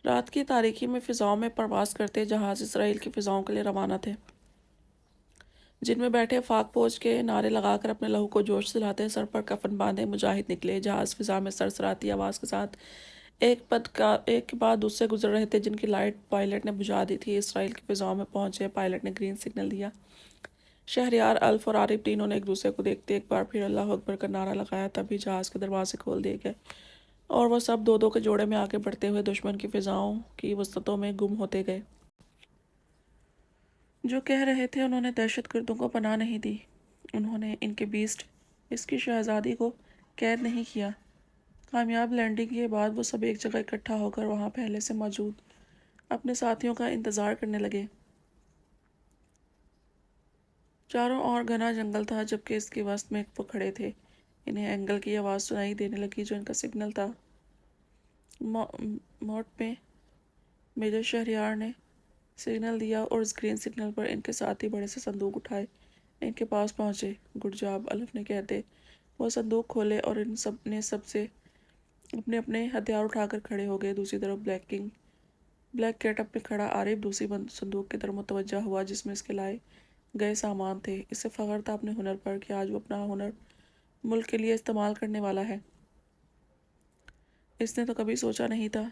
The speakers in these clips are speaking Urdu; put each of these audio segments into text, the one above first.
رات کی تاریکی میں فضاؤں میں پرواز کرتے جہاز اسرائیل کی فضاؤں کے لیے روانہ تھے، جن میں بیٹھے فاق پوش کے نعرے لگا کر اپنے لہو کو جوش دلاتے سر پر کفن باندھے مجاہد نکلے۔ جہاز فضا میں سرسراتی آواز کے ساتھ ایک کے بعد دوسرے گزر رہے تھے، جن کی لائٹ پائلٹ نے بجھا دی تھی۔ اسرائیل کی فضاؤں میں پہنچے پائلٹ نے گرین سگنل دیا۔ شہریار، الف اور عارف تینوں نے ایک دوسرے کو دیکھتے ایک بار پھر اللہ اکبر کا نعرہ لگایا، تبھی جہاز کے دروازے کھول دیے گئے اور وہ سب دو دو کے جوڑے میں آگے بڑھتے ہوئے دشمن کی فضاؤں کی وسطوں میں گم ہوتے گئے۔ جو کہہ رہے تھے انہوں نے دہشت گردوں کو پناہ نہیں دی، انہوں نے ان کے بیسٹ اس کی شہزادی کو قید نہیں کیا۔ کامیاب لینڈنگ کے بعد وہ سب ایک جگہ اکٹھا ہو کر وہاں پہلے سے موجود اپنے ساتھیوں کا انتظار کرنے لگے۔ چاروں اور گھنا جنگل تھا، جبکہ اس کے وسط میں وہ کھڑے تھے۔ انہیں اینگل کی آواز سنائی دینے لگی جو ان کا سگنل تھا۔ موٹ میں میجر شہریار نے سگنل دیا اور اس گرین سگنل پر ان کے ساتھی بڑے سے صندوق اٹھائے ان کے پاس پہنچے۔ گڈ جاب، الف نے کہتے وہ صندوق کھولے اور ان سب نے سب سے اپنے اپنے ہتھیار اٹھا کر کھڑے ہو گئے۔ دوسری طرف بلیک کیٹ اپ میں کھڑا عارف دوسری صندوق کی طرف متوجہ ہوا جس میں اس کے لائے گئے سامان تھے۔ اسے فخر تھا اپنے ہنر پر کہ آج وہ اپنا ہنر ملک کے لیے استعمال کرنے والا ہے۔ اس نے تو کبھی سوچا نہیں تھا۔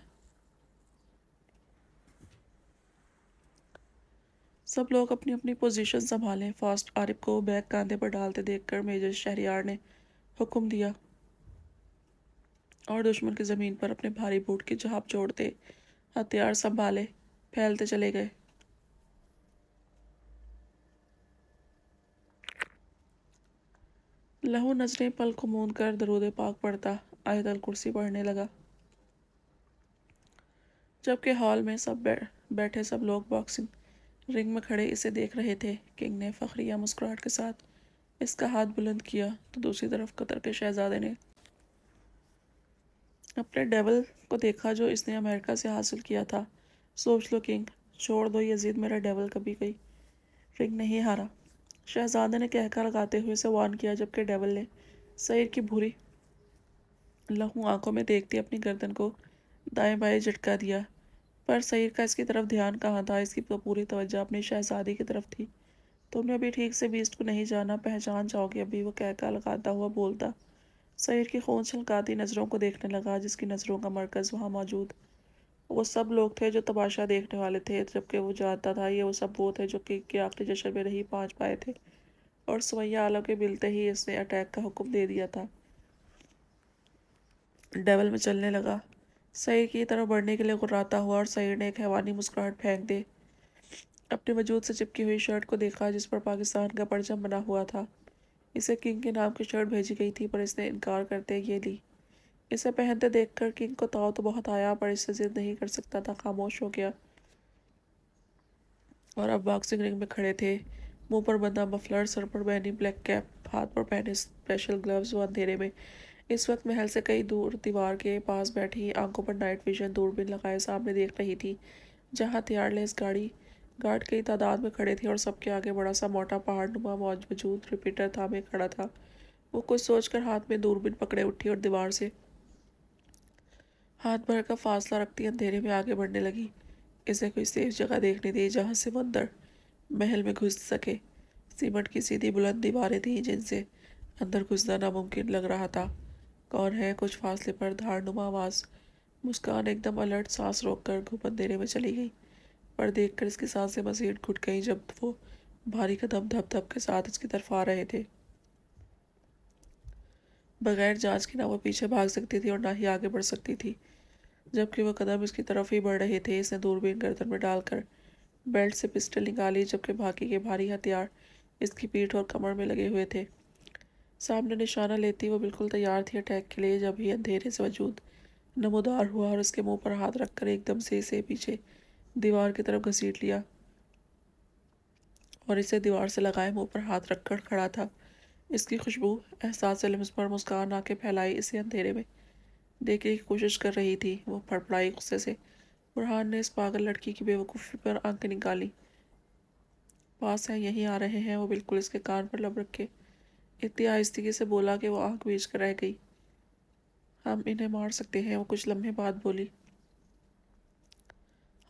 سب لوگ اپنی اپنی پوزیشن سنبھالیں۔ فاسٹ عارف کو بیگ کاندھے پر ڈالتے دیکھ کر میجر شہریار نے حکم دیا اور دشمن کی زمین پر اپنے بھاری بوٹ کی جھاپ چھوڑتے ہتھیار سنبھالے پھیلتے چلے گئے۔ لہو نظریں پل کو موند کر درود پاک پڑھتا آیت الکرسی پڑھنے لگا، جبکہ ہال میں بیٹھے سب لوگ باکسنگ رنگ میں کھڑے اسے دیکھ رہے تھے۔ کنگ نے فخریہ مسکراہٹ کے ساتھ اس کا ہاتھ بلند کیا تو دوسری طرف قطر کے شہزادے نے اپنے ڈیول کو دیکھا جو اس نے امریکہ سے حاصل کیا تھا۔ سوچ لو کنگ، چھوڑ دو یزید، میرا ڈیول کبھی کوئی رنگ نہیں ہارا، شہزادے نے کہہ کر لگاتے ہوئے اسے وارن کیا، جبکہ ڈیول نے سعیر کی بھوری لہو آنکھوں میں دیکھتے اپنی گردن کو دائیں بائیں جھٹکا دیا۔ پر سعیر کا اس کی طرف دھیان کہاں تھا، اس کی تو پوری توجہ اپنی شہزادی کی طرف تھی۔ تم نے ابھی ٹھیک سے بیسٹ کو نہیں جانا، پہچان جاؤ گے ابھی، وہ کہہ کر لگاتا ہوا بولتا سعیر کی خون چھلکاتی نظروں کو دیکھنے لگا جس کی نظروں کا مرکز وہاں موجود وہ سب لوگ تھے جو تماشا دیکھنے والے تھے، جبکہ وہ جانتا تھا یہ وہ سب وہ تھے جو کہ آخری جشن میں نہیں پہنچ پائے تھے اور سمیہ عالم کے ملتے ہی اس نے اٹیک کا حکم دے دیا تھا۔ ڈیول میں چلنے لگا، سعیر کی طرف بڑھنے کے لیے گراتا ہوا، اور سعیر نے ایک حیوانی مسکراہٹ پھینک دے اپنے وجود سے چپکی ہوئی شرٹ کو دیکھا جس پر پاکستان کا پرچم بنا ہوا تھا۔ اسے کنگ کے نام کی شرٹ بھیجی گئی تھی پر اس نے انکار کرتے یہ لی۔ اسے پہنتے دیکھ کر کنگ کو تاؤ تو بہت آیا پر اس سے ضد نہیں کر سکتا تھا، خاموش ہو گیا اور اب باکسنگ رنگ میں کھڑے تھے، منہ پر بندھا مفلر، سر پر پہنی بلیک کیپ، ہاتھ پر پہنے اسپیشل گلوز۔ وہ اندھیرے میں اس وقت محل سے کئی دور دیوار کے پاس بیٹھی آنکھوں پر نائٹ ویژن دوربین لگائے سامنے دیکھ رہی تھی، جہاں ہتھیار لیس گارڈ کئی تعداد میں کھڑے تھے اور سب کے آگے بڑا سا موٹا پہاڑ نما وجود ریپیٹر تھامے کھڑا تھا۔ وہ کچھ سوچ کر ہاتھ میں دوربین پکڑے اٹھی اور دیوار سے ہاتھ بھر کا فاصلہ رکھتی اندھیرے میں آگے بڑھنے لگی۔ اسے کوئی سیف جگہ دیکھنی تھی جہاں سے سمندر محل میں گھس سکے۔ سیمنٹ کی سیدھی بلند دیواریں تھیں جن سے اندر گھسنا ناممکن لگ رہا تھا۔ کون ہے؟ کچھ فاصلے پر دھاڑ نما آواز۔ مسکان ایک دم الرٹ سانس روک کر گھپ اندھیرے میں چلی گئی، پر دیکھ کر اس کی سانسیں مزید گھٹ گئیں جب وہ بھاری قدم دھپ دھپ کے ساتھ اس کی طرف آ رہے تھے۔ بغیر جانچ کے نہ وہ پیچھے بھاگ سکتی تھی اور نہ ہی آگے بڑھ سکتی تھی، جبکہ وہ قدم اس کی طرف ہی بڑھ رہے تھے۔ اس نے دوربین گردن میں ڈال کر بیلٹ سے پسٹل نکالی، جبکہ باقی کے بھاری ہتھیار اس کی پیٹھ اور کمر میں لگے ہوئے تھے۔ سامنے نشانہ لیتی وہ بالکل تیار تھی اٹیک کے لیے، جب ہی اندھیرے سے وجود نمودار ہوا اور اس کے منہ پر ہاتھ رکھ کر ایک دم سے اسے پیچھے دیوار کی طرف گھسیٹ لیا اور اسے دیوار سے لگائے منہ پر ہاتھ رکھ کر کھڑا تھا۔ اس کی خوشبو احساس لمس پر مسکان آنکھیں پھیلائی اسے اندھیرے میں دیکھنے کی کوشش کر رہی تھی۔ وہ پھڑپڑائی غصے سے۔ برہان نے اس پاگل لڑکی کی بے وقوفی پر آنکھیں نکالی۔ پاس ہیں، یہیں آ رہے ہیں، وہ بالکل اس کے کان پر لب رکھے اتنی آہستگی سے بولا کہ وہ آنکھ بھیج کر رہ گئی۔ ہم انہیں مار سکتے ہیں، وہ کچھ لمحے بعد بولی۔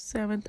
7th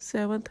7th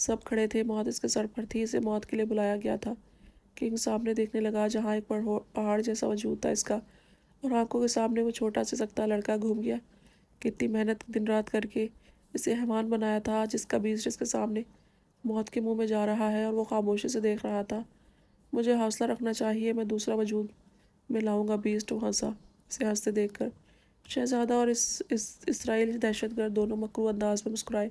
سب کھڑے تھے، موت اس کے سر پر تھی، اسے موت کے لیے بلایا گیا تھا۔ کنگ سامنے دیکھنے لگا جہاں ایک پہاڑ جیسا وجود تھا اس کا، اور آنکھوں کے سامنے وہ چھوٹا سے سکتا لڑکا گھوم گیا۔ کتنی محنت دن رات کر کے اسے حیوان بنایا تھا، جس کا بیسٹ اس کے سامنے موت کے منہ میں جا رہا ہے اور وہ خاموشی سے دیکھ رہا تھا۔ مجھے حوصلہ رکھنا چاہیے، میں دوسرا وجود میں لاؤں گا، بیسٹ وہ ہنسا اسے ہنستے دیکھ کر۔ شہزادہ اور اسرائیلی دہشت گرد دونوں مکروہ انداز میں مسکرائے۔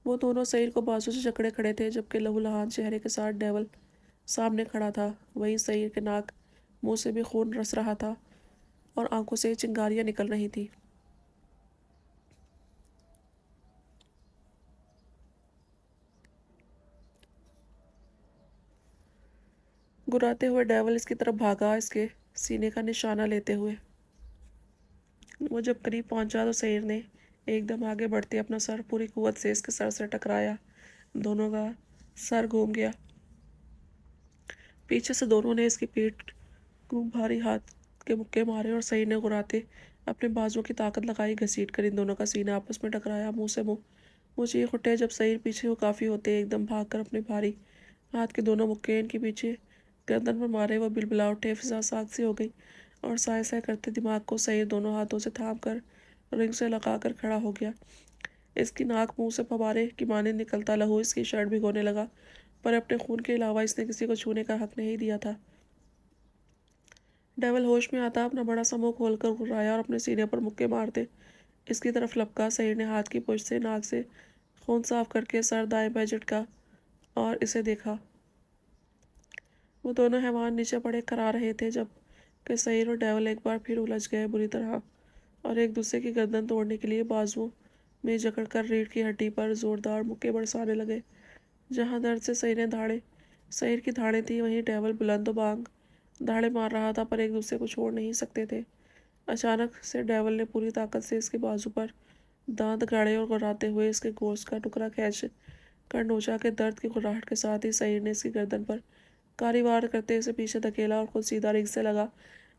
وہ دونوں سعیر کو بازو سے جکڑے کھڑے تھے، جبکہ لہو لہان چہرے کے ساتھ ڈیول سامنے کھڑا تھا۔ وہیں سعیر کے ناک منہ سے بھی خون رس رہا تھا اور آنکھوں سے چنگاریاں نکل رہی تھی۔ گراتے ہوئے ڈیول اس کی طرف بھاگا، اس کے سینے کا نشانہ لیتے ہوئے۔ وہ جب قریب پہنچا تو سعیر نے ایک دم آگے بڑھتے اپنا سر پوری قوت سے اس کے سر سے ٹکرایا۔ دونوں کا سر گھوم گیا۔ پیچھے سے دونوں نے اس کی پیٹھ کو بھاری ہاتھ کے مکے مارے اور سعیر نے گراتے اپنے بازو کی طاقت لگائی، گھسیٹ کر ان دونوں کا سینہ آپس میں ٹکرایا، منہ سے منہ وہ چیخ اٹھے۔ جب سعیر پیچھے کو کافی ہوتے ایک دم بھاگ کر اپنے بھاری ہاتھ کے دونوں مکے ان کے پیچھے گردن پر مارے، وہ بلبلا اٹھے، فضا ساگ سی ہو گئی اور سائے سائے کرتے دماغ کو سعیر دونوں ہاتھوں سے تھام کر رنگ سے لگا کر کھڑا ہو گیا۔ اس کی ناک منہ سے فوارے کی مانند نکلتا لہو اس کی شرٹ بھگونے لگا، پر اپنے خون کے علاوہ اس نے کسی کو چھونے کا حق نہیں دیا تھا۔ ڈیول ہوش میں آتا اپنا بڑا سا منہ کھول کر گھرایا اور اپنے سینے پر مکے مارتے اس کی طرف لپکا۔ سعیر نے ہاتھ کی پشت سے ناک سے خون صاف کر کے سر دائیں بائیں جھٹکا اور اسے دیکھا۔ وہ دونوں حیوان نیچے پڑے کرا رہے تھے جب کہ سعیر اور ڈیول ایک بار پھر الجھ گئے بری طرح اور ایک دوسرے کی گردن توڑنے کے لیے بازوؤں میں جکڑ کر ریڑھ کی ہڈی پر زوردار مکے برسانے لگے۔ جہاں درد سے سعیر کی دھاڑیں تھیں، وہیں ڈیول بلند و بانگ دھاڑے مار رہا تھا، پر ایک دوسرے کو چھوڑ نہیں سکتے تھے۔ اچانک سے ڈیول نے پوری طاقت سے اس کے بازو پر دانت گاڑے اور گراتے ہوئے اس کے گوشت کا ٹکڑا کھینچ کر نوچا کہ درد کی گھراہٹ کے ساتھ ہی سعیر نے اس کی گردن پر کاری وار کرتے اسے پیچھے دھکیلا اور خود سیدھا رنگ سے لگا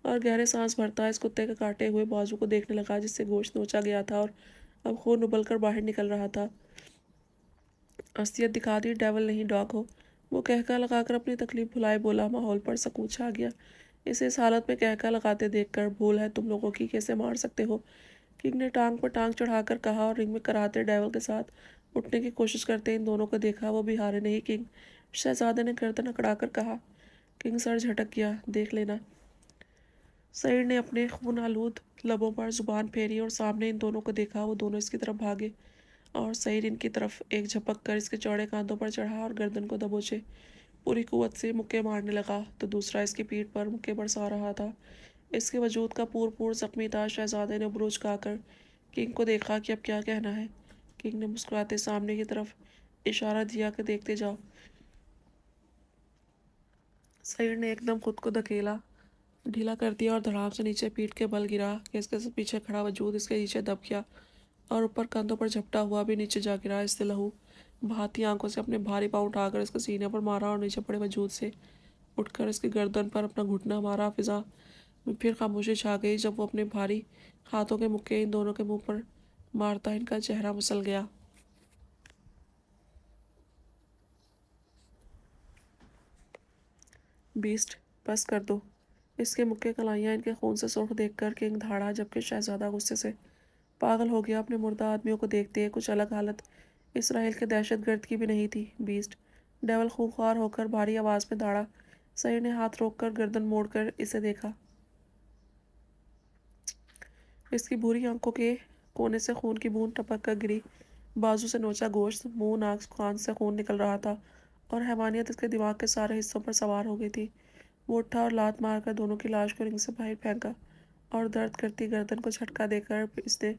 اور گہرے سانس بھرتا اس کتے کے کاٹے ہوئے بازو کو دیکھنے لگا جس سے گوشت نوچا گیا تھا اور اب خون ابل کر باہر نکل رہا تھا۔ اصلیت دکھا دی، ڈیول نہیں ڈاگ ہو، وہ کہکا لگا کر اپنی تکلیف بھلائے بولا۔ ماحول پر سکوت چھا گیا اسے اس حالت میں کہکا لگاتے دیکھ کر۔ بھول ہے تم لوگوں کی، کیسے مار سکتے ہو؟ کنگ نے ٹانگ پر ٹانگ چڑھا کر کہا اور رنگ میں کراتے ڈیول کے ساتھ اٹھنے کی کوشش کرتے ان دونوں کو دیکھا۔ وہ بھی ہارے نہیں کنگ، شہزادے نے گردن اکڑا کر کہا۔ کنگ سر جھٹک گیا، دیکھ لینا۔ سعیر نے اپنے خون آلود لبوں پر زبان پھیری اور سامنے ان دونوں کو دیکھا۔ وہ دونوں اس کی طرف بھاگے اور سعیر ان کی طرف ایک جھپک کر اس کے چوڑے کاندھوں پر چڑھا اور گردن کو دبوچے پوری قوت سے مکے مارنے لگا، تو دوسرا اس کی پیٹھ پر مکے برسا رہا تھا۔ اس کے وجود کا پور زخمی تھا۔ شہزادے نے بروج کھا کر کنگ کو دیکھا کہ اب کیا کہنا ہے۔ کنگ نے مسکراتے سامنے کی طرف اشارہ دیا کہ دیکھتے جاؤ۔ سعیر نے ایک دم خود کو دھکیلا ڈھیلا کر دیا اور دھڑام سے نیچے پیٹھ کے بل گرا کہ اس کے پیچھے کھڑا وجود اس کے نیچے دب گیا اور اوپر کندھوں پر جھپٹا ہوا بھی نیچے جا گرا۔ اس سے لہو بہاتی آنکھوں سے اپنے بھاری پاؤں اٹھا کر اس کے سینے پر مارا اور نیچے پڑے وجود سے اٹھ کر اس کی گردن پر اپنا گھٹنا مارا۔ فضا میں پھر خاموشی چھا گئی جب وہ اپنے بھاری ہاتھوں کے مکے ان دونوں کے منہ پر مارتا ان کا چہرہ مسل گیا۔ بیسٹ، بس کر دو۔ اس کے مکے کلائیاں ان کے خون سے سرخ دیکھ کر کنگ دھاڑا، جبکہ شہزادہ غصے سے پاگل ہو گیا اپنے مردہ آدمیوں کو دیکھتے۔ کچھ الگ حالت اسرائیل کے دہشت گرد کی بھی نہیں تھی۔ بیسٹ، ڈیول خونخوار ہو کر بھاری آواز میں داڑا۔ سعیر نے ہاتھ روک کر گردن موڑ کر اسے دیکھا۔ اس کی بھوری آنکھوں کے کونے سے خون کی بوند ٹپک کر گری، بازو سے نوچا گوشت، منہ ناک کان سے خون نکل رہا تھا اور حیوانیت اس کے دماغ کے سارے حصوں پر سوار ہو گئی تھی۔ وہ اٹھا اور لات مار کر دونوں کی لاش کو رنگ سے باہر پھینکا اور درد کرتی گردن کو جھٹکا دے کر اس نے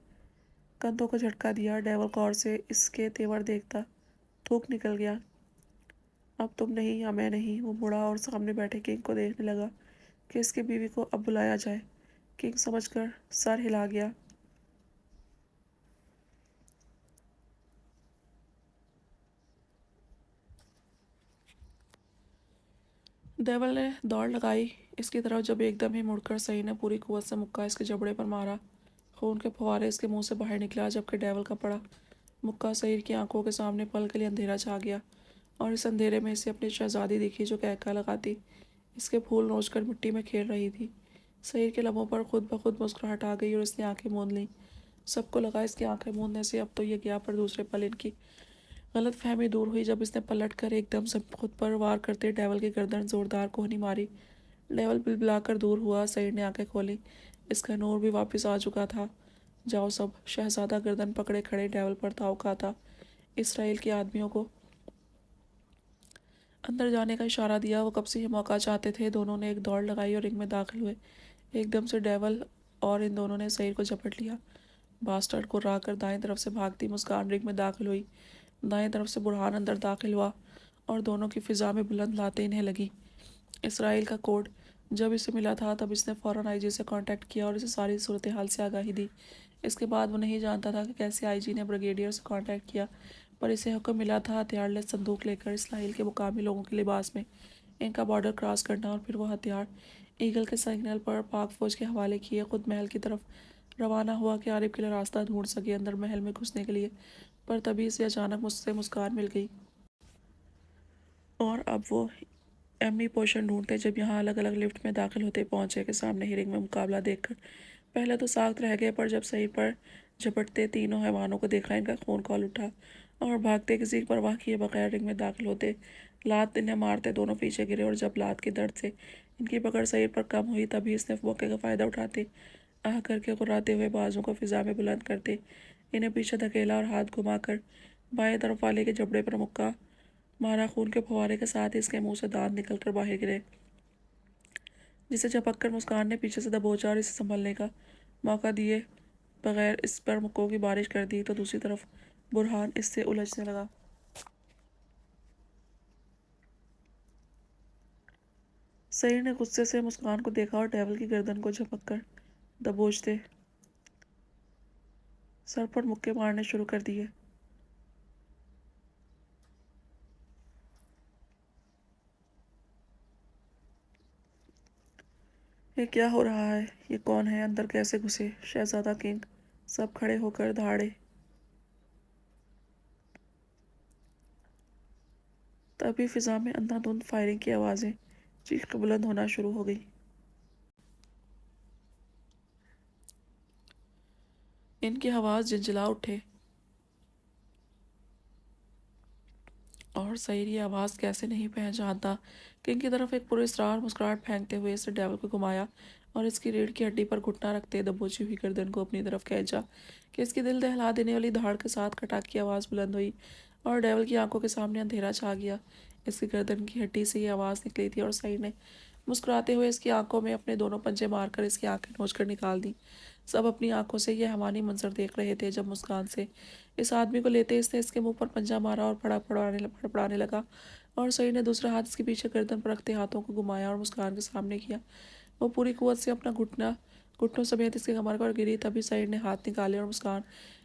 کندھوں کو جھٹکا دیا۔ ڈیول غور سے اس کے تیور دیکھتا تھوک نکل گیا۔ اب تم نہیں یا میں نہیں۔ وہ مڑا اور سامنے بیٹھے کنگ کو دیکھنے لگا کہ اس کی بیوی کو اب بلایا جائے۔ کنگ سمجھ کر سر ہلا گیا۔ ڈیول نے دوڑ لگائی اس کی طرف جب ایک دم ہی مڑ کر سعیر نے پوری قوت سے مکہ اس کے جبڑے پر مارا۔ خون کے پھوارے اس کے منہ سے باہر نکلا جبکہ ڈیول کا پڑا مکہ سعید کی آنکھوں کے سامنے پل کے لیے اندھیرا چھا گیا، اور اس اندھیرے میں اسے اپنی شہزادی دکھی جو کہکا لگاتی اس کے پھول نوچ کر مٹی میں کھیل رہی تھی۔ سعید کے لبوں پر خود بخود مسکراہٹ آ گئی اور اس نے آنکھیں موند لیں۔ سب کو لگا اس کی آنکھیں موندنے سے اب تو یہ گیا، پر دوسرے پل ان کی غلط فہمی دور ہوئی جب اس نے پلٹ کر ایک دم سے خود پر وار کرتے ڈیول کی گردن زوردار کوہنی ماری۔ ڈیول بلبلا کر دور ہوا۔ سعید نے آنکھیں کھولیں، اس کا نور بھی واپس آ چکا تھا۔ جاؤ سب، شہزادہ گردن پکڑے کھڑے ڈیول پر تاؤ کھاتا اسرائیل کے آدمیوں کو اندر جانے کا اشارہ دیا۔ وہ کب سے یہ موقع چاہتے تھے۔ دونوں نے ایک دوڑ لگائی اور رنگ میں داخل ہوئے۔ ایک دم سے ڈیول اور ان دونوں نے سعید کو جھپٹ لیا۔ باسٹرڈ کو را کر دائیں طرف سے بھاگتی مسکان رنگ میں داخل ہوئی۔ دائیں طرف سے برہان اندر داخل ہوا اور دونوں کی فضا میں بلند لاتیں انہیں لگیں۔ اسرائیل کا کوڈ جب اسے ملا تھا تب اس نے فوراً آئی جی سے کانٹیکٹ کیا اور اسے ساری صورتحال سے آگاہی دی۔ اس کے بعد وہ نہیں جانتا تھا کہ کیسے آئی جی نے بریگیڈیئر سے کانٹیکٹ کیا، پر اسے حکم ملا تھا ہتھیار لیس صندوق لے کر اسرائیل کے مقامی لوگوں کے لباس میں ان کا بارڈر کراس کرنا، اور پھر وہ ہتھیار ایگل کے سگنل پر پاک فوج کے حوالے کیے خود محل کی طرف روانہ ہوا کہ عارف کے لیے راستہ ڈھونڈ سکے اندر محل میں گھسنے کے لیے۔ پر تبھی اسے اچانک مجھ سے مسکان مل گئی، اور اب وہ ایمی پوشن ڈھونڈتے جب یہاں الگ الگ لفٹ میں داخل ہوتے پہنچے کہ سامنے ہی رنگ میں مقابلہ دیکھ کر پہلے تو ساخت رہ گئے، پر جب سعید پر جھپٹتے تینوں حیوانوں کو دیکھا ان کا خون کھول اٹھا اور بھاگتے کسی کی پرواہ کیے بغیر رنگ میں داخل ہوتے لات انہیں مارتے دونوں پیچھے گرے، اور جب لات کے درد سے ان کی پکڑ سعید پر کم ہوئی تبھی اس نے موقع کا فائدہ اٹھاتے آہ کر کے غراتے ہوئے بازوں کو فضا میں بلند کرتے انہیں پیچھے دھکیلا اور ہاتھ گھما کر بائیں طرف والے کے جبڑے پر مکہ مارا۔ خون کے پھوارے کے ساتھ اس کے منہ سے دانت نکل کر باہر گرے، جسے جھپک کر مسکان نے پیچھے سے دبوچا اور اسے سنبھلنے کا موقع دیے بغیر اس پر مکوں کی بارش کر دی تو دوسری طرف برہان اس سے الجھنے لگا۔ سعید نے غصے سے مسکان کو دیکھا اور ڈیول کی گردن کو جھپک کر دبوچتے سر پر مکے مارنے شروع کر دیے۔ یہ کیا ہو رہا ہے؟ یہ کون ہے؟ اندر کیسے گھسے؟ شہزادہ کنگ؟ سب کھڑے ہو کر دھاڑے۔ تبھی فضا میں اندھا دھند فائرنگ کی آوازیں چیخ بلند ہونا شروع ہو گئی۔ ان کے حواس جھنجھلا اٹھے اور سعید یہ آواز کیسے نہیں پہچانتا۔ کنگ کی طرف ایک پراسرار مسکراہٹ پھینکتے ہوئے اس نے ڈیول کو گھمایا اور اس کی ریڑھ کی ہڈی پر گھٹنا رکھتے دبوچی ہوئی گردن کو اپنی طرف کھینچا کہ اس کی دل دہلا دینے والی دھاڑ کے ساتھ کھٹاک کی آواز بلند ہوئی اور ڈیول کی آنکھوں کے سامنے اندھیرا چھا گیا۔ اس کی گردن کی ہڈی سے یہ آواز نکلی تھی اور سعید نے مسکراتے ہوئے اس کی آنکھوں میں اپنے دونوں پنجے مار کر اس کی آنکھیں نوچ کر نکال دیں۔ سب اپنی آنکھوں سے یہ حیوانی منظر دیکھ رہے تھے جب مسکان سے اس آدمی کو لیتے اس نے اس کے منہ پر پنجہ مارا اور پڑپڑانے لگا، اور سعید نے دوسرا ہاتھ اس کے پیچھے گردن پر رکھتے ہاتھوں کو گھمایا اور مسکان کے سامنے کیا۔ وہ پوری قوت سے اپنا گھٹنوں سمیت اس کے کمر پر گری۔ تبھی سعید نے ہاتھ نکالے اور مسکان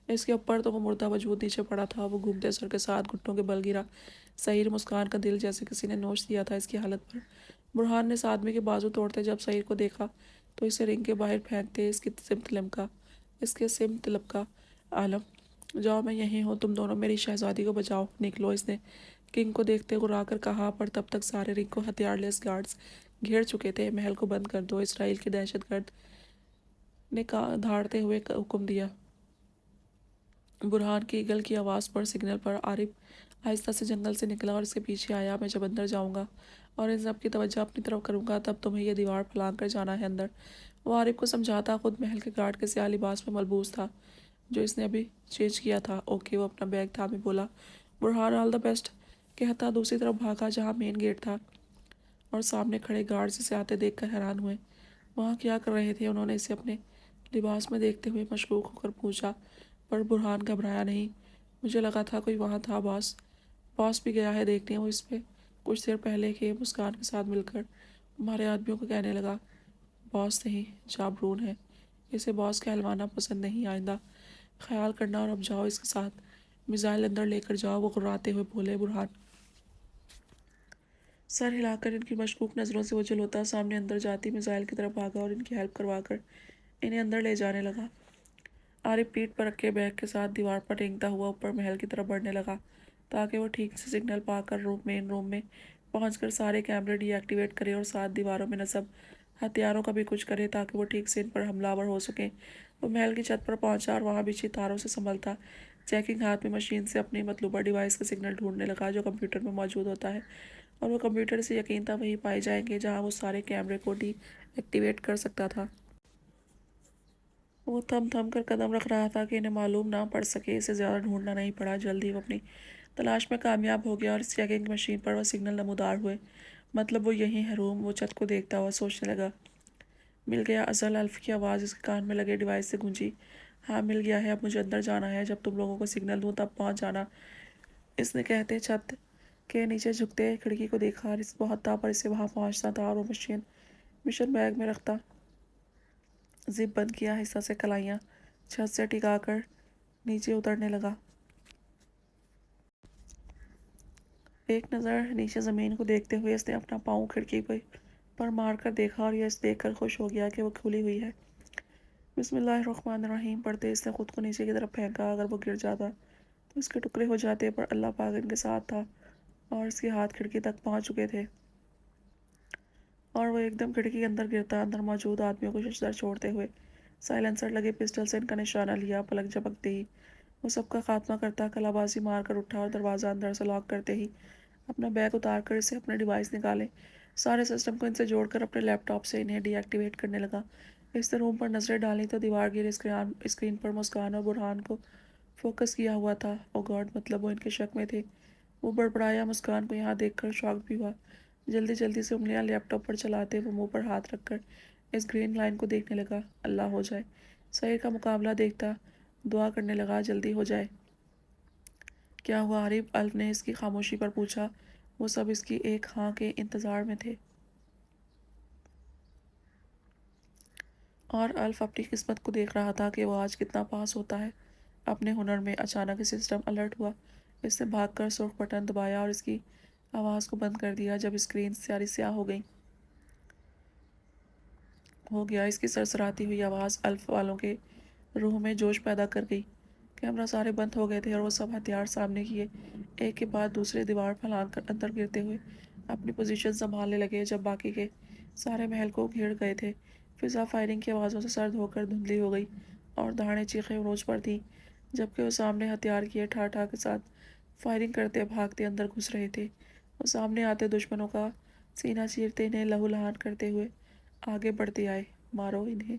اس کے اوپر تو وہ مردہ وجود نیچے پڑا تھا۔ وہ گھومتے سر کے ساتھ گھٹنوں کے بل گرا۔ سعید مسکان کا دل جیسے کسی نے نوچ دیا تھا اس کی حالت پر۔ برہان نے اس آدمی کے بازو توڑتے جب سعید کو دیکھا تو اسے رنگ کے باہر پھینکتے اس کے سمت لپکا، عالم جاؤ میں یہیں ہوں، تم دونوں میری شہزادی کو بچاؤ، نکلو، اس نے کنگ کو دیکھتے غرا کر کہا، پر تب تک سارے رنگ کو ہتھیار لیس گارڈز گھیر چکے تھے۔ محل کو بند کر دو، اسرائیل کے دہشت گرد نے دھاڑتے ہوئے حکم دیا۔ برہان کی ایگل کی آواز پر سگنل پر عارف آہستہ سے جنگل سے نکلا اور اس کے پیچھے آیا۔ میں جب اندر جاؤں گا اور ان سب کی توجہ اپنی طرف کروں گا تب تمہیں یہ دیوار پھلانگ کر جانا ہے اندر۔ وہ عارف کو سمجھاتا خود محل کے گارڈ کے سیاہ لباس میں ملبوس تھا جو اس نے ابھی چینج کیا تھا۔ اوکے، وہ اپنا بیگ تھامے بولا۔ برہان آل دا بیسٹ کہتا دوسری طرف بھاگا جہاں مین گیٹ تھا، اور سامنے کھڑے گارڈز اسے آتے دیکھ کر حیران ہوئے۔ وہاں کیا کر رہے تھے؟ انہوں نے اسے اپنے لباس میں دیکھتے ہوئے مشکوک ہو کر پوچھا، پر برہان گھبرایا نہیں۔ مجھے لگا تھا کوئی وہاں تھا باس بھی گیا ہے دیکھنے۔ وہ اس پہ کچھ دیر پہلے کے مسکان کے ساتھ مل کر ہمارے آدمیوں کو کہنے لگا، باس نہیں، جابرون ہے، اسے باس کہلوانا پسند نہیں، آئندہ خیال کرنا، اور اب جاؤ اس کے ساتھ میزائل اندر لے کر جاؤ، وہ غراتے ہوئے بولے۔ برہان سر ہلا کر ان کی مشکوک نظروں سے اوجھل ہوتا سامنے اندر جاتی میزائل کی طرف بھاگا اور ان کی ہیلپ کروا کر انہیں اندر لے جانے لگا۔ عارف پیٹھ پر رکھے بیگ کے ساتھ دیوار پر رینگتا ہوا اوپر محل کی طرف بڑھنے لگا تاکہ وہ ٹھیک سے سگنل پا کر مین روم میں پہنچ کر سارے کیمرے ڈی ایکٹیویٹ کرے اور ساتھ دیواروں میں نصب ہتھیاروں کا بھی کچھ کرے تاکہ وہ ٹھیک سے ان پر حملہ آور ہو سکیں۔ وہ محل کی چھت پر پہنچا اور وہاں بچھی تاروں سے سنبھلتا چیکنگ ہاتھ میں مشین سے اپنی مطلوبہ ڈیوائس کا سگنل ڈھونڈنے لگا جو کمپیوٹر میں موجود ہوتا ہے، اور وہ کمپیوٹر سے یقیناً وہی پائے جائیں گے جہاں وہ سارے کیمرے کو ڈی ایکٹیویٹ کر سکتا تھا۔ وہ تھم تھم کر قدم رکھ رہا تھا کہ انہیں معلوم نہ پڑ سکے۔ اسے زیادہ ڈھونڈنا نہیں پڑا، جلدی وہ اپنی تلاش میں کامیاب ہو گیا اور اس چیکنگ مشین پر وہ سگنل نمودار ہوئے۔ مطلب وہ یہیں ہے روم۔ وہ چھت کو دیکھتا ہوا سوچنے لگا۔ مل گیا ازل، الف کی آواز اس کے کان میں لگے ڈیوائس سے گونجی۔ ہاں مل گیا ہے، اب مجھے اندر جانا ہے، جب تم لوگوں کو سگنل دوں تب پہنچ جانا، اس نے کہتے چھت کے نیچے جھکتے کھڑکی کو دیکھا۔ اس بہت تھا پر اسے وہاں پہنچنا تھا، اور وہ مشن بیگ میں رکھتا زپ بند کیا حصہ سے کلائیاں چھت سے ٹکا کر نیچے اترنے لگا۔ ایک نظر نیچے زمین کو دیکھتے ہوئے اس نے اپنا پاؤں کھڑکی پر مار کر دیکھا اور یہ اس دیکھ کر خوش ہو گیا کہ وہ کھلی ہوئی ہے۔ بسم اللہ الرحمن الرحیم پڑھتے اس نے خود کو نیچے کی طرف پھینکا۔ اگر وہ گر جاتا تو اس کے ٹکڑے ہو جاتے، پر اللہ پاک ان کے ساتھ تھا اور اس کے ہاتھ کھڑکی تک پہنچ چکے تھے، اور وہ ایک دم کھڑکی کے اندر گرتا۔ اندر موجود آدمیوں کو ششدر چھوڑتے ہوئے سائلنسر لگے پسٹل سے ان کا نشانہ لیا۔ پلک جھپکتے ہی وہ سب کا خاتمہ کرتا کلا بازی مار کر اٹھا اور دروازہ اندر سے لاک کرتے ہی اپنا بیگ اتار کر اسے اپنے ڈیوائس نکالے، سارے سسٹم کو ان سے جوڑ کر اپنے لیپ ٹاپ سے انہیں ڈی ایکٹیویٹ کرنے لگا۔ اس نے روم پر نظریں ڈالیں تو دیوار گیر اسکرین پر مسکان اور برہان کو فوکس کیا ہوا تھا۔ او گاڈ، مطلب وہ ان کے شک میں تھے۔ وہ بڑبڑایا۔ مسکان کو یہاں دیکھ کر شاک بھی ہوا۔ جلدی جلدی سے انگلیاں لیپ ٹاپ پر چلاتے وہ منہ پر ہاتھ رکھ کر اس گرین لائن کو دیکھنے لگا۔ اللہ ہو جائے، سحر کا مقابلہ دیکھتا دعا کرنے لگا، جلدی ہو جائے۔ کیا ہوا عارف؟ الف نے اس کی خاموشی پر پوچھا۔ وہ سب اس کی ایک ہاں کے انتظار میں تھے، اور الف اپنی قسمت کو دیکھ رہا تھا کہ وہ آج کتنا پاس ہوتا ہے اپنے ہنر میں۔ اچانک سسٹم الرٹ ہوا۔ اس نے بھاگ کر سرخ بٹن دبایا اور اس کی آواز کو بند کر دیا۔ جب اسکرین ساری سیاہ ہو گیا، اس کی سرسراتی ہوئی آواز الف والوں کے روح میں جوش پیدا کر گئی۔ کیمرہ سارے بند ہو گئے تھے اور وہ سب ہتھیار سامنے کیے ایک کے بعد دوسرے دیوار پھلانگ کر اندر گرتے ہوئے اپنی پوزیشن سنبھالنے لگے۔ جب باقی کے سارے محل کو گھیر گئے تھے، فضا فائرنگ کی آوازوں سے سرد ہو کر دھندلی ہو گئی اور دہاڑیں چیخیں عروج پر تھیں، جبکہ وہ سامنے ہتھیار کیے ٹھا ٹھا کے ساتھ فائرنگ کرتے بھاگتے اندر گھس رہے تھے۔ وہ سامنے آتے دشمنوں کا سینہ چیرتے انہیں لہو لہان کرتے ہوئے آگے بڑھتے آئے۔ مارو انہیں۔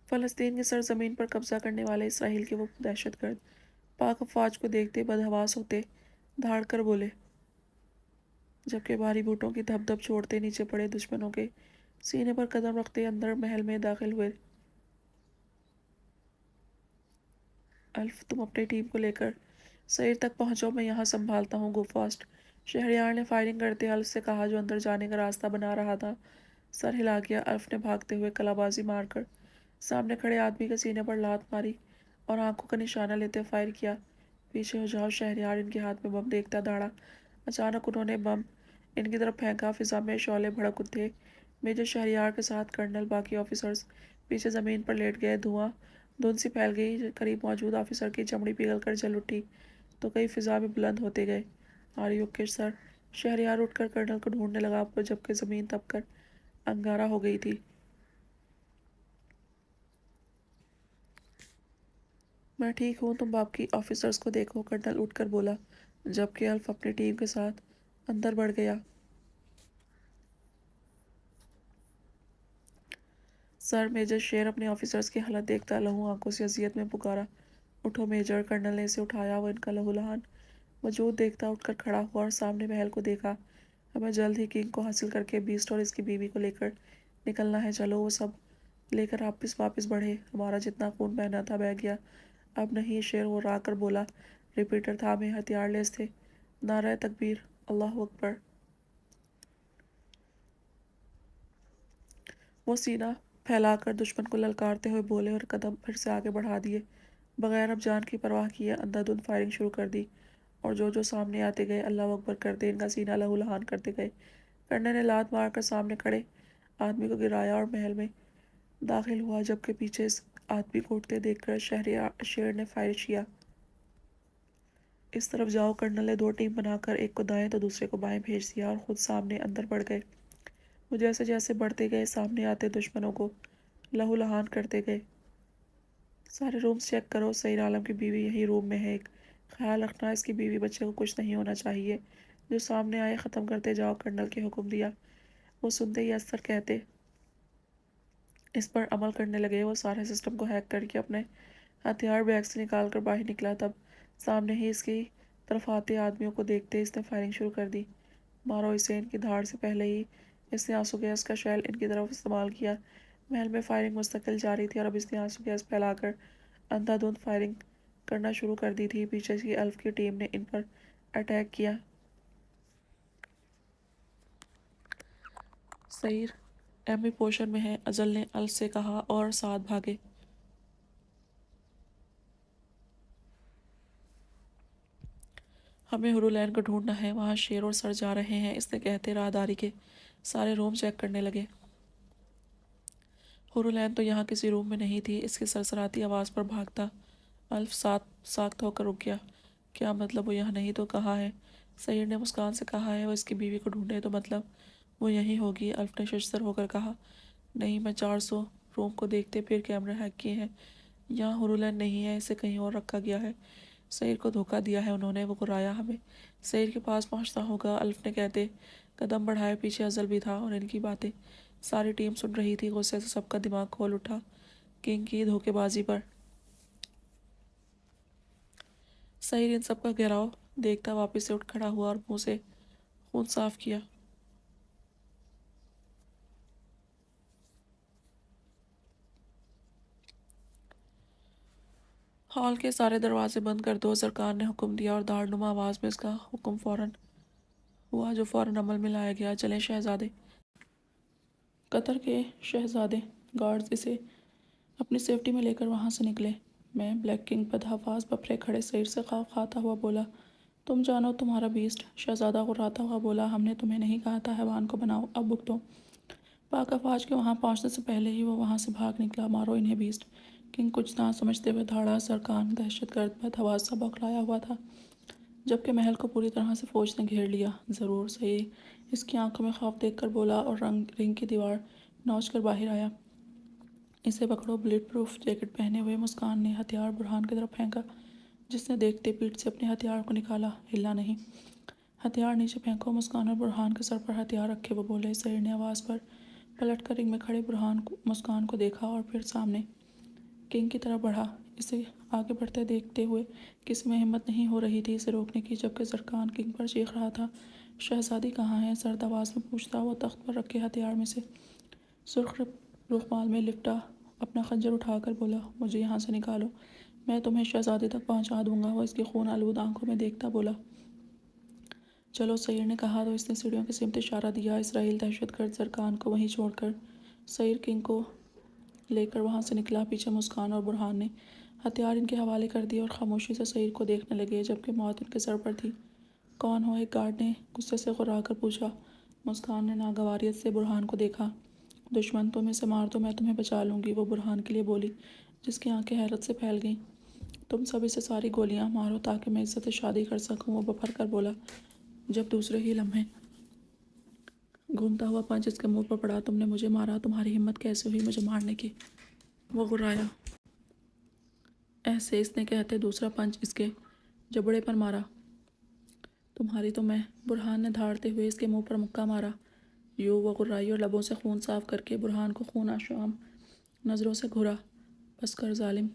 فلسطین کی سرزمین پر قبضہ کرنے والے اسرائیل کے وہ دہشت گرد پاک افواج کو دیکھتے بدحواس ہوتے دھاڑ کر بولے، جبکہ بھاری بوٹوں کی دھپ دھپ چھوڑتے نیچے پڑے دشمنوں کے سینے پر قدم رکھتے اندر محل میں داخل ہوئے۔ الف، تم اپنی ٹیم کو لے کر سیر تک پہنچو، میں یہاں سنبھالتا ہوں، گو فاسٹ، شہریار نے فائرنگ کرتے الف سے کہا جو اندر جانے کا راستہ بنا رہا تھا۔ سر ہلا گیا۔ الف نے بھاگتے ہوئے کلا بازی مار کر سامنے کھڑے آدمی کے سینے پر لات ماری اور آنکھوں کا نشانہ لیتے فائر کیا۔ پیچھے ہو جاؤ، شہریار ان کے ہاتھ میں بم دیکھتا دھاڑا۔ اچانک انہوں نے بم ان کی طرف پھینکا۔ فضا میں شعلے بھڑک اٹھے۔ میجر شہریار کے ساتھ کرنل، باقی آفیسرز پیچھے زمین پر لیٹ گئے۔ دھواں دھند سی پھیل گئی۔ قریب موجود آفیسر کی چمڑی پگھل کر جل اٹھی تو کئی فضا میں بلند ہوتے گئے۔ Are you okay sir? Shahryar اٹھ کر کرنل کو ڈھونڈنے لگا جبکہ زمین تپ کر انگارہ ہو گئی تھی۔ میں ٹھیک ہوں، تم باقی آفیسرز کو دیکھو، کرنل اٹھ کر بولا، جبکہ الف اپنی ٹیم کے ساتھ اندر بڑھ گیا۔ سر، میجر شیر اپنے آفیسرز کی حالت دیکھتا لہو آنکھوں سے اذیت میں پکارا، اٹھو میجر۔ کرنل نے اسے اٹھایا۔ وہ ان کا لہو لہان وجود دیکھتا اٹھ کر کھڑا ہوا اور سامنے محل کو دیکھا۔ ہمیں جلد ہی کنگ کو حاصل کر کے بیسٹ اور اس کی بیوی کو لے کر نکلنا ہے۔ چلو۔ وہ سب لے کر واپس بڑھے۔ ہمارا جتنا خون بہنا تھا بہہ گیا، اب نہیں، شیر وہ را کر بولا۔ ریپیٹر تھامے ہتھیار لیس تھے۔ نعرہ تکبیر، اللہ اکبر۔ وہ سینہ پھیلا کر دشمن کو للکارتے ہوئے بولے اور قدم پھر سے آگے بڑھا دیے، بغیر اب جان کی پرواہ کیے اندھا دھند فائرنگ شروع کر دی، اور جو سامنے آتے گئے اللہ اکبر کرتے ان کا سینہ لہو لہان کرتے گئے۔ کرنل نے لات مار کر سامنے کھڑے آدمی کو گرایا اور محل میں داخل ہوا، جبکہ پیچھے اس آدمی کو اٹھتے دیکھ کر شیر نے فائر کیا۔ اس طرف جاؤ کرنل نے 2 ٹیم بنا کر ایک کو دائیں تو دوسرے کو بائیں بھیج دیا اور خود سامنے اندر بڑھ گئے۔ وہ جیسے جیسے بڑھتے گئے سامنے آتے دشمنوں کو لہو لہان کرتے گئے۔ سارے رومز چیک کرو، سعید عالم کی بیوی یہی روم میں ہے، ایک خیال رکھنا اس کی بیوی بچے کو کچھ نہیں ہونا چاہیے۔ جو سامنے آئے ختم کرتے جاؤ، کرنل کے حکم دیا۔ وہ سنتے ہی اثر کہتے اس پر عمل کرنے لگے۔ وہ سارے سسٹم کو ہیک کر کے اپنے ہتھیار بیگ سے نکال کر باہر نکلا، تب سامنے ہی اس کی طرف آتے آدمیوں کو دیکھتے اس نے فائرنگ شروع کر دی۔ مارو اسے، ان کی دھاڑ سے پہلے ہی اس نے آنسو گیس کا شیل ان کی طرف استعمال کیا۔ محل میں فائرنگ مستقل جاری تھی اور اب اس نے آنسو گیس پھیلا کر اندھا دھند فائرنگ کرنا شروع کر دی تھی۔ پیچھے کی الف کی ٹیم نے ان پر اٹیک کیا۔ سعید ایمی پوشن میں ہے، اجل نے الف سے کہا، اور ساتھ بھاگے۔ ہمیں ہرولین کو ڈھونڈنا ہے، وہاں شیر اور سر جا رہے ہیں، اس نے کہتے راہداری کے سارے روم چیک کرنے لگے۔ ہرولین تو یہاں کسی روم میں نہیں تھی۔ اس کی سرسراتی آواز پر بھاگتا الف ساخت ہو کر رک گیا۔ کیا مطلب وہ یہاں نہیں تو کہاں ہے؟ سعید نے مسکان سے کہا ہے وہ اس کی بیوی کو ڈھونڈے تو مطلب وہ یہیں ہوگی۔ الف نے ششدر ہو کر کہا نہیں، میں 400 روم کو دیکھتے پھر کیمرے ہیک کیے ہیں، یہاں ہرولین نہیں ہے، اسے کہیں اور رکھا گیا ہے۔ سعید کو دھوکہ دیا ہے انہوں نے، وہ گرایا ہمیں، سعید کے پاس پہنچنا ہوگا۔ الف نے کہتے قدم بڑھائے، پیچھے ازل بھی تھا اور ان کی باتیں ساری ٹیم سن رہی تھی۔ غصے سے سب کا دماغ کھول اٹھا کنگ کی دھوکے بازی پر۔ سعید ان سب کا گھیراؤ دیکھتا واپس سے اٹھ کھڑا ہوا اور منہ سے خون صاف کیا۔ ہال کے سارے دروازے بند کر دو، سرکار نے حکم دیا اور داڑھ نما آواز میں اس کا حکم فوراً ہوا جو فوراً عمل میں لایا گیا۔ چلیں شہزادے۔ قطر کے شہزادے گارڈز اسے اپنی سیفٹی میں لے کر وہاں سے نکلے۔ میں بلیک کنگ بدحواس بپھرے کھڑے سعید سے خوف کھاتا ہوا بولا تم جانو تمہارا بیسٹ۔ شہزادہ غراتا ہوا بولا ہم نے تمہیں نہیں کہا تھا حیوان کو بناؤ، اب بھگتو۔ پاک افواج کے وہاں پہنچنے سے پہلے ہی وہ وہاں سے بھاگ نکلا۔ مارو انہیں بیسٹ۔ کنگ کچھ نہ سمجھتے ہوئے دھاڑا۔ سرکان دہشت گرد بدحواس سا بوکھلایا ہوا تھا، جبکہ محل کو پوری طرح سے فوج نے گھیر لیا۔ ضرور، سعید اس کی آنکھوں میں خوف دیکھ کر بولا اور رنگ کی دیوار نوچ کر باہر آیا۔ اسے پکڑو۔ بلٹ پروف جیکٹ پہنے ہوئے مسکان نے ہتھیار برہان کی طرف پھینکا، جس نے دیکھتے پیٹھ سے اپنے ہتھیار کو نکالا۔ ہلا نہیں، ہتھیار نیچے پھینکو۔ مسکان اور برہان کے سر پر ہتھیار رکھے وہ بولے۔ سعید نے آواز پر پلٹ کر رنگ میں کھڑے مسکان کو دیکھا اور پھر سامنے کنگ کی طرف بڑھا۔ اسے آگے بڑھتے دیکھتے ہوئے کسی میں ہمت نہیں ہو رہی تھی اسے روکنے کی، جبکہ سرکان کنگ پر چیخ رہا تھا شہزادی کہاں ہے؟ سرد آواز میں پوچھتا وہ تخت پر رکھے ہتھیار میں سے سرخ رخمال میں لپٹا اپنا خنجر اٹھا کر بولا مجھے یہاں سے نکالو، میں تمہیں شہزادے تک پہنچا دوں گا۔ وہ اس کی خون آلود آنکھوں میں دیکھتا بولا چلو۔ سعید نے کہا تو اس نے سیڑھیوں کی سمت اشارہ دیا۔ اسرائیل دہشت گرد سرکان کو وہیں چھوڑ کر سعید کنگ کو لے کر وہاں سے نکلا۔ پیچھے مسکان اور برہان نے ہتھیار ان کے حوالے کر دیے اور خاموشی سے سعید کو دیکھنے لگے، جبکہ موت ان کے سر پر تھی۔ کون ہو؟ ایک گارڈ نے غصے سے غرا کر پوچھا۔ مسکان نے ناگواریت سے برہان کو دیکھا۔ دشمن تم اسے مار دو، میں تمہیں بچا لوں گی، وہ برہان کے لیے بولی، جس کی آنکھیں حیرت سے پھیل گئیں۔ تم سب اسے ساری گولیاں مارو تاکہ میں عزت شادی کر سکوں، وہ بپھر کر بولا، جب دوسرے ہی لمحے گھومتا ہوا پنچ اس کے منہ پر پڑا۔ تم نے مجھے مارا، تمہاری ہمت کیسے ہوئی مجھے مارنے کی؟ وہ غرایا۔ ایسے اس نے کہتے دوسرا پنچ اس کے جبڑے پر مارا۔ تمہاری تو میں، برہان نے دھاڑتے ہوئے اس کے منہ پر مکہ مارا۔ وہ غرائی اور لبوں سے خون صاف کر کے برہان کو خون آشام نظروں سے گھورا۔ بس کر ظالم،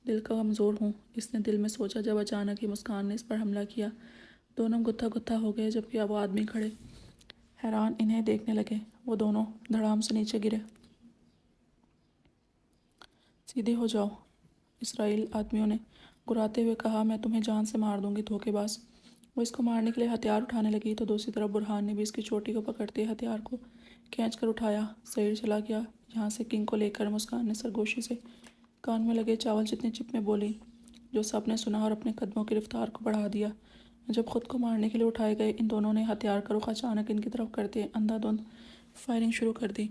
دل کا کمزور ہوں، اس نے دل میں سوچا، جب اچانک ہی مسکان نے اس پر حملہ کیا۔ دونوں گتھا گتھا ہو گئے، جبکہ اب وہ آدمی کھڑے حیران انہیں دیکھنے لگے۔ وہ دونوں دھڑام سے نیچے گرے۔ سیدھے ہو جاؤ، اسرائیل آدمیوں نے گراتے ہوئے کہا، میں تمہیں جان سے مار دوں گی دھوکے باز۔ وہ اس کو مارنے کے لیے ہتھیار اٹھانے لگی تو دوسری طرف برہان نے بھی اس کی چوٹی کو پکڑتے ہتھیار کو کھینچ کر اٹھایا۔ سعید چلا گیا یہاں سے کنگ کو لے کر۔ مسکان نے سرگوشی سے کان میں لگے چاول جتنے چپ میں بولی، جو سب نے سنا اور اپنے قدموں کی رفتار کو بڑھا دیا۔ جب خود کو مارنے کے لیے اٹھائے گئے، ان دونوں نے ہتھیار کا رخ اچانک ان کی طرف کرتے اندھا دھند فائرنگ شروع کر دی۔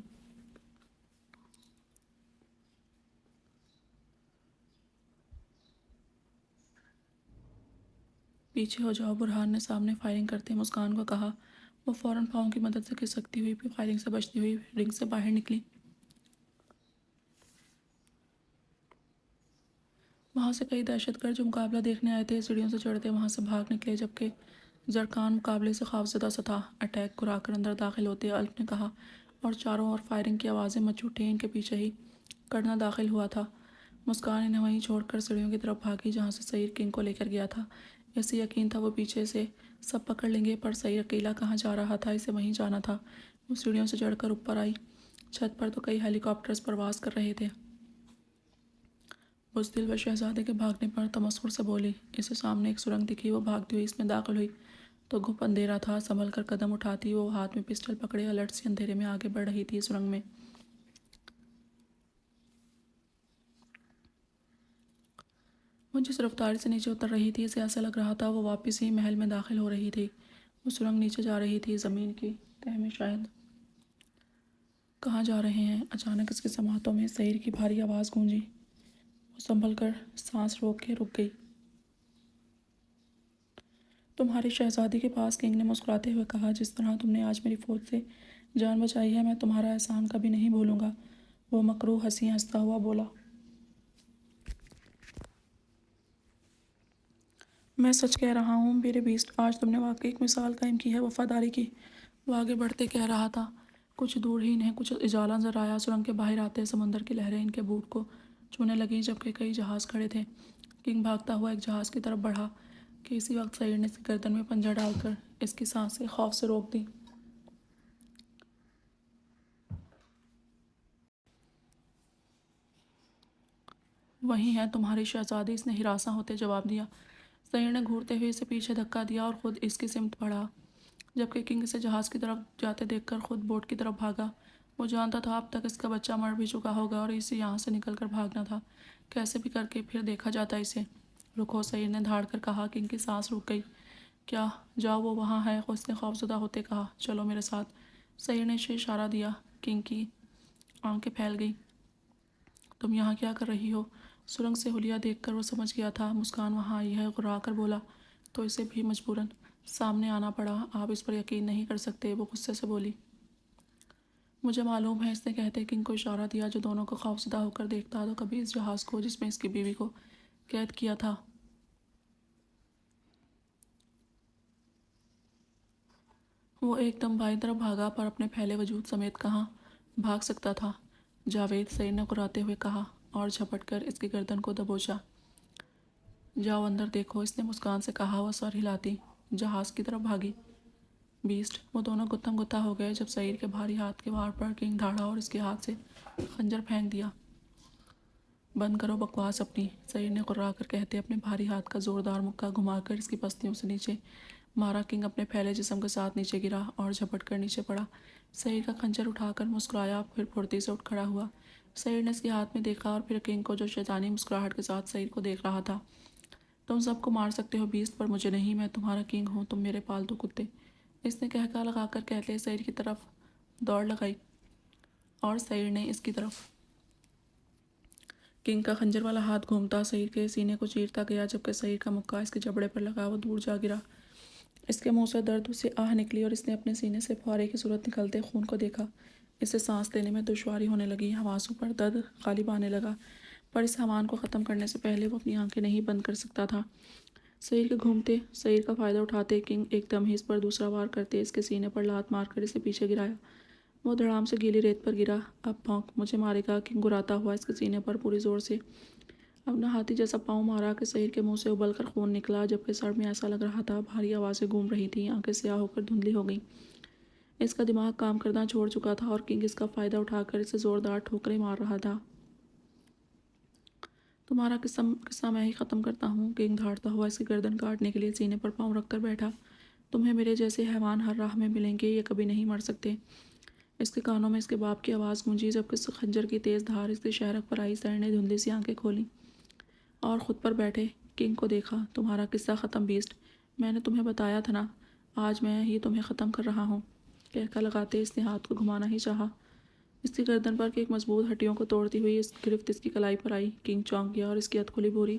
پیچھے ہو جاؤ، برہان نے سامنے فائرنگ کرتے مسکان کو کہا۔ وہ فوراً پاؤں کی مدد سے کھسکتی ہوئی پھر فائرنگ سے بچتی ہوئی رنگ سے باہر نکلی۔ وہاں سے کئی دہشت گرد جو مقابلہ دیکھنے آئے تھے سیڑھیوں سے چڑھتے وہاں سے بھاگ نکلے، جبکہ زرقان مقابلے سے خوفزدہ سا تھا۔ اٹیک کرا کر اندر داخل ہوتے الف نے کہا، اور چاروں اور فائرنگ کی آوازیں مچ اٹھیں۔ ان کے پیچھے ہی کرنا داخل ہوا تھا۔ مسکان انہیں وہیں چھوڑ کر سیڑھیوں کی طرف بھاگی جہاں سے سعید کنگ کو لے کر گیا تھا۔ اسے یقین تھا وہ پیچھے سے سب پکڑ لیں گے، پر سعید اکیلا کہاں جا رہا تھا، اسے وہیں جانا تھا۔ وہ سیڑھیوں سے چڑھ کر اوپر آئی۔ چھت پر تو کئی ہیلی کاپٹرز پرواز کر رہے تھے۔ بزدل و شہزادے کے بھاگنے پر تمسخر سے بولی۔ اسے سامنے ایک سرنگ دکھی، وہ بھاگتی ہوئی اس میں داخل ہوئی تو گھپ اندھیرا تھا۔ سنبھل کر قدم اٹھاتی وہ ہاتھ میں پسٹل پکڑے الرٹ سی اندھیرے میں آگے بڑھ رہی تھی سرنگ میں۔ وہ جس رفتاری سے نیچے اتر رہی تھی اسے ایسا لگ رہا تھا وہ واپس ہی محل میں داخل ہو رہی تھی۔ وہ سرنگ نیچے جا رہی تھی، زمین کی تہہ میں شاید۔ کہاں جا رہے ہیں؟ اچانک اس کے سماعتوں میں سعید کی بھاری آواز گونجی۔ وہ سنبھل کر سانس روک کے رک گئی۔ تمہاری شہزادی کے پاس، کنگ نے مسکراتے ہوئے کہا۔ جس طرح تم نے آج میری فوج سے جان بچائی ہے، میں تمہارا احسان کبھی نہیں بھولوں گا۔ وہ مکروہ ہنسی ہنستا ہوا بولا۔ میں سچ کہہ رہا ہوں میرے بیسٹ، آج تم نے واقعی ایک مثال قائم کی ہے وفاداری کی۔ وہ آگے بڑھتے کہہ رہا تھا۔ کچھ دور ہی انہیں کچھ اجالا نظر آیا۔ سرنگ کے باہر آتے سمندر کی لہریں ان کے بوٹ کو چھونے لگیں، جبکہ کئی جہاز کھڑے تھے۔ کنگ بھاگتا ہوا ایک جہاز کی طرف بڑھا کہ اسی وقت سعید نے اس کی گردن میں پنجہ ڈال کر اس کی سانسیں خوف سے روک دیں۔ وہی ہے تمہاری شہزادی، اس نے ہراساں ہوتے جواب دیا۔ سعید نے گھورتے ہوئے اسے پیچھے دھکا دیا اور خود اس کی سمت بڑھا، جبکہ کنگ اسے جہاز کی طرف جاتے دیکھ کر خود بوٹ کی طرف بھاگا۔ وہ جانتا تھا اب تک اس کا بچہ مر بھی چکا ہوگا اور اسے یہاں سے نکل کر بھاگنا تھا۔ کیسے بھی کر کے پھر دیکھا جاتا اسے۔ رکو، سعید نے دھاڑ کر کہا۔ کنگ کی سانس رک گئی۔ کیا؟ جاؤ، وہ وہاں ہے، اس نے خوفزدہ ہوتے کہا۔ چلو میرے ساتھ۔ سعید نے اسے اشارہ دیا۔ کنگ کی آنکھیں پھیل گئی۔ تم یہاں کیا کر رہی ہو؟ سرنگ سے حلیہ دیکھ کر وہ سمجھ گیا تھا مسکان وہاں آئی ہے۔ غرا کر بولا تو اسے بھی مجبوراً سامنے آنا پڑا۔ آپ اس پر یقین نہیں کر سکتے، وہ غصے سے بولی۔ مجھے معلوم ہے، اس نے کہتے کنگ کو اشارہ دیا جو دونوں کو خوفزدہ ہو کر دیکھتا تو کبھی اس جہاز کو جس میں اس کی بیوی کو قید کیا تھا۔ وہ ایک دم بائیں طرف بھاگا، پر اپنے پھیلے وجود سمیت کہاں بھاگ سکتا تھا۔ جاوید، سعید نے کراتے ہوئے کہا اور جھپٹ کر اس کی گردن کو دبوچا۔ جاؤ اندر دیکھو، اس نے مسکان سے کہا۔ وہ سر ہلاتی جہاز کی طرف بھاگی۔ بیسٹ، وہ دونوں گتھم گتھا ہو گئے جب سعید کے بھاری ہاتھ کے وار پر کنگ دھاڑا اور اس کے ہاتھ سے خنجر پھینک دیا۔ بند کرو بکواس اپنی، سعید نے قرا کر کہتے اپنے بھاری ہاتھ کا زوردار مکہ گھما کر اس کی پسلیوں سے نیچے مارا۔ کنگ اپنے پھیلے جسم کے ساتھ نیچے گرا اور جھپٹ کر نیچے پڑا۔ سعید کا خنجر اٹھا کر مسکرایا، پھر پھرتی سے اٹھ کھڑا ہوا۔ سعید نے اس کے ہاتھ میں دیکھا اور پھر کنگ کو جو شیطانی مسکراہٹ کے ساتھ سعید کو دیکھ رہا تھا۔ تم سب کو مار سکتے ہو بیسٹ، پر مجھے نہیں، میں تمہارا کنگ ہوں، تم میرے پالتو کتے، اس نے کہکہا لگا کر کہتے سعید کی طرف دوڑ لگائی اور سعید نے اس کی طرف۔ کنگ کا خنجر والا ہاتھ گھومتا سعید کے سینے کو چیرتا گیا، جبکہ سعید کا مکہ اس کے جبڑے پر لگا وہ دور جا گرا۔ اس کے منہ سے درد سے آہ نکلی اور اس نے اپنے سینے سے پھوارے کی صورت نکلتے خون کو دیکھا۔ اسے سانس لینے میں دشواری ہونے لگی، حواسوں پر درد غالب آنے لگا، پر اس حیوان کو ختم کرنے سے پہلے وہ اپنی آنکھیں نہیں بند کر سکتا تھا۔ سعید کے گھومتے سعید کا فائدہ اٹھاتے کنگ ایک دم ہی اس پر دوسرا وار کرتے اس کے سینے پر لات مار کر اسے پیچھے گرایا۔ وہ دھڑام سے گیلی ریت پر گرا۔ اب بھونک، مجھے مارے گا، کنگ گراتا ہوا اس کے سینے پر پوری زور سے اپنا ہاتھی جیسا پاؤں مارا کہ سعید کے منہ سے ابل کر خون نکلا، جبکہ سر میں ایسا لگ رہا تھا بھاری آوازیں گونج رہی تھیں، آنکھیں سیاہ ہو کر دھندلی ہو گئیں۔ اس کا دماغ کام کرنا چھوڑ چکا تھا اور کنگ اس کا فائدہ اٹھا کر اسے زوردار ٹھوکریں مار رہا تھا۔ تمہارا قصہ میں ہی ختم کرتا ہوں، کنگ دھاڑتا ہوا اس کی گردن کاٹنے کے لیے سینے پر پاؤں رکھ کر بیٹھا۔ تمہیں میرے جیسے حیوان ہر راہ میں ملیں گے، یہ کبھی نہیں مر سکتے۔ اس کے کانوں میں اس کے باپ کی آواز گونجی، جبکہ خنجر کی تیز دھار اس کی شہرک پر آئی۔ سعید نے دھندلی سی آنکھیں کھولیں اور خود پر بیٹھے کنگ کو دیکھا۔ تمہارا قصہ ختم بیسٹ، میں نے تمہیں بتایا تھا نا، آج میں ہی تمہیں ختم کر رہا ہوں، کہکا لگاتے اس نے ہاتھ کو گھمانا ہی چاہا۔ اس کی گردن پر کی ایک مضبوط ہڈیوں کو توڑتی ہوئی اس گرفت اس کی کلائی پر آئی۔ کنگ چونک گیا اور اس کی ادھ کھلی بوری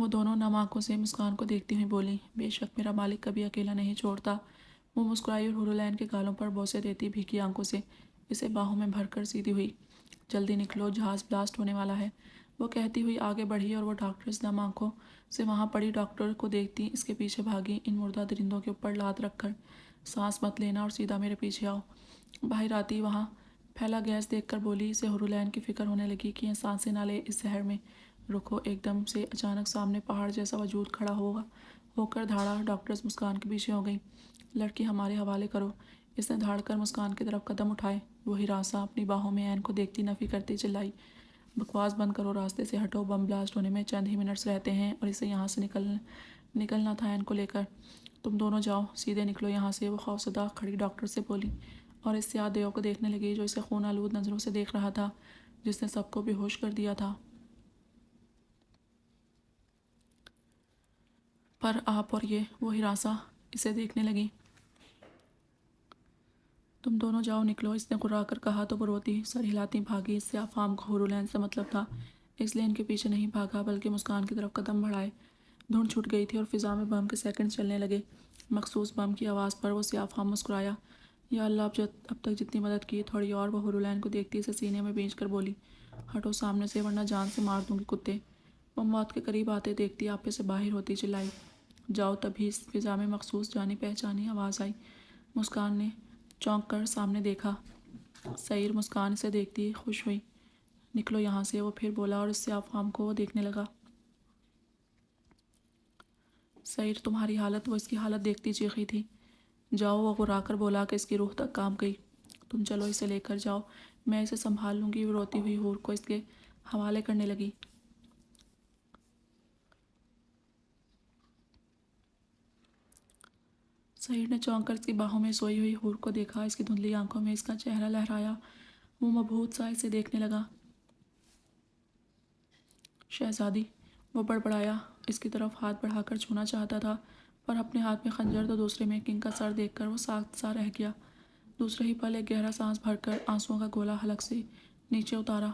وہ دونوں نم آنکھوں سے مسکان کو دیکھتی ہوئی بولی، بے شک میرا مالک کبھی اکیلا نہیں چھوڑتا۔ وہ مسکرائی اور حورالعین کے گالوں پر بوسے دیتی بھیگی آنکھوں سے اسے باہوں میں بھر کر سیدھی ہوئی۔ جلدی نکلو، جہاز بلاسٹ ہونے والا ہے، وہ کہتی ہوئی آگے بڑھی اور وہ ڈاکٹرز نم آنکھوں سے وہاں پڑی ڈاکٹر کو دیکھتی اس کے پیچھے بھاگی۔ ان مردہ درندوں کے اوپر لات رکھ کر سانس مت لینا اور سیدھا میرے پیچھے آؤ۔ باہر آتی وہاں پھیلا گیس دیکھ کر بولی، اسے حورالعین کی فکر ہونے لگی کہ یہ سانسیں نہ لے اس زہر میں۔ رکو، ایک دم سے اچانک سامنے پہاڑ جیسا وجود کھڑا ہو کر دھاڑا۔ ڈاکٹرز مسکان کے پیچھے ہو گئیں۔ لڑکی ہمارے حوالے کرو، اس نے دھاڑ کر مسکان کی طرف قدم اٹھائے۔ وہ ہراساں اپنی باہوں میں عین کو دیکھتی نفی کرتی چلائی، بکواس بند کرو، راستے سے ہٹو، بم بلاسٹ ہونے میں چند ہی منٹس رہتے ہیں اور اسے یہاں سے نکلنا تھا عین کو لے کر۔ تم دونوں جاؤ، سیدھے نکلو یہاں سے۔ وہ خوفزدہ کھڑی ڈاکٹر سے بولی اور اس سیاہ دیو کو دیکھنے لگی جو اسے خون آلود نظروں سے دیکھ رہا تھا، جس نے سب کو بے ہوش کر دیا تھا۔ پر آپ اور یہ، وہ ہراساں اسے دیکھنے لگی۔ تم دونوں جاؤ، نکلو، اس نے غرا کر کہا تو وہ روتی سر ہلاتی بھاگی۔ اس سیاہ فام کو حورالعین سے مطلب تھا، اس لیے ان کے پیچھے نہیں بھاگا بلکہ مسکان کی طرف قدم بڑھائے۔ دھند چھٹ گئی تھی اور فضا میں بم کے سیکنڈ چلنے لگے۔ مخصوص بم کی آواز پر وہ سیاہ فام مسکرایا، یا اللہ، اب تک جتنی مدد کی تھوڑی اور۔ وہ حورالعین کو دیکھتی اسے سینے میں بھینچ کر بولی، ہٹو سامنے سے ورنہ جان سے مار دوں گی کتے۔ وہ موت کے قریب آتے دیکھتی آپے سے باہر ہوتی چلائی، جاؤ۔ تبھی اس فضا میں مخصوص جانی پہچانی آواز آئی۔ مسکان نے چونک کر سامنے دیکھا، سعیر۔ مسکان اسے دیکھتی خوش ہوئی، نکلو یہاں سے، وہ پھر بولا اور اس سیاہ فام کو وہ دیکھنے لگا۔ سعیر، تمہاری حالت، وہ اس کی حالت دیکھتی چیخی تھی۔ جاؤ، وہ غرا کر بولا کہ اس کی روح تک کانپ گئی۔ تم چلو، اسے لے کر جاؤ، میں اسے سنبھال لوں گی۔ وہ روتی ہوئی حور کو اس کے حوالے کرنے لگی۔ سعیر نے چونک کر اس کی باہوں میں سوئی ہوئی حور کو دیکھا، اس کی دھندلی آنکھوں میں اس کا چہرہ لہرایا۔ وہ مبہوت سا اسے دیکھنے لگا۔ شہزادی، وہ بڑبڑایا، اس کی طرف ہاتھ بڑھا کر چھونا چاہتا تھا، پر اپنے ہاتھ میں خنجر تو دوسرے میں کنگ کا سر دیکھ کر وہ ساکت سا رہ گیا۔ دوسرے ہی پل ایک گہرا سانس بھر کر آنسوؤں کا گولا حلق سے نیچے اتارا۔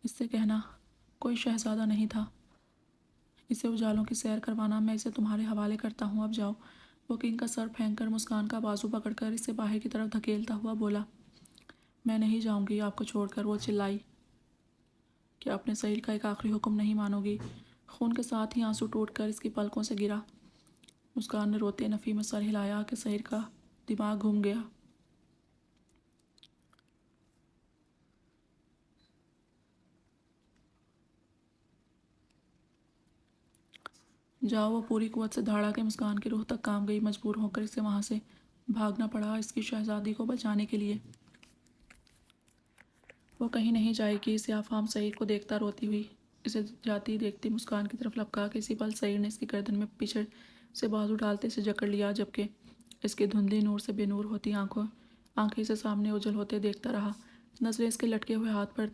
اس سے کہنا کوئی شہزادہ نہیں تھا، اسے اجالوں کی سیر کروانا، میں اسے تمہارے حوالے کرتا ہوں، اب جاؤ۔ وہ کنگ کا سر پھینک کر مسکان کا بازو پکڑ کر اسے باہر کی طرف دھکیلتا ہوا بولا، میں نہیں جاؤں گی آپ کو چھوڑ کر۔ وہ چلائی، کیا اپنے سعیر کا ایک آخری حکم نہیں مانو گی؟ خون کے ساتھ ہی آنسو ٹوٹ کر اس کی پلکوں سے گرا۔ مسکان نے روتے نفی میں سر ہلایا کہ سعیر کا دماغ گھوم گیا۔ جاؤ، وہ پوری قوت سے دھاڑا کہ مسکان کی روح تک کانپ گئی۔ مجبور ہو کر اسے وہاں سے بھاگنا پڑا اس کی شہزادی کو بچانے کے لیے۔ وہ کہیں نہیں جائے گی۔ سیاہ فام سعیر کو دیکھتا روتی ہوئی اسے جاتی دیکھتی مسکان کی طرف لپکا کہ اسی پل سعیر نے اس کی گردن میں پیچھے سے بازو ڈالتے اسے جکڑ لیا، جبکہ اس کی دھندلی نور سے بے نور ہوتی آنکھیں اسے سامنے اجل ہوتے دیکھتا رہا۔ نظریں اس کے لٹکے ہوئے ہاتھ پر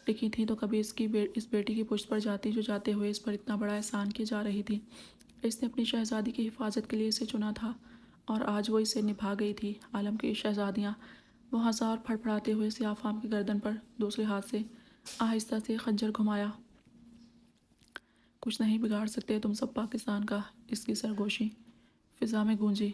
ٹکی تھیں تو کبھی اس بیٹی کی پشت پر جاتی جو جاتے ہوئے اس پر اتنا بڑا احسان کیے جا رہی تھی۔ اس نے اپنی شہزادی کی حفاظت کے لیے اسے چنا تھا اور آج وہ اسے نبھا گئی تھی۔ عالم کی شہزادیاں، وہ ہنسا اور پھڑپھڑاتے ہوئے سیاہ فام کی گردن پر دوسرے ہاتھ سے آہستہ سے خنجر گھمایا۔ کچھ نہیں بگاڑ سکتے تم سب پاکستان کا، اس کی سرگوشی فضا میں گونجی۔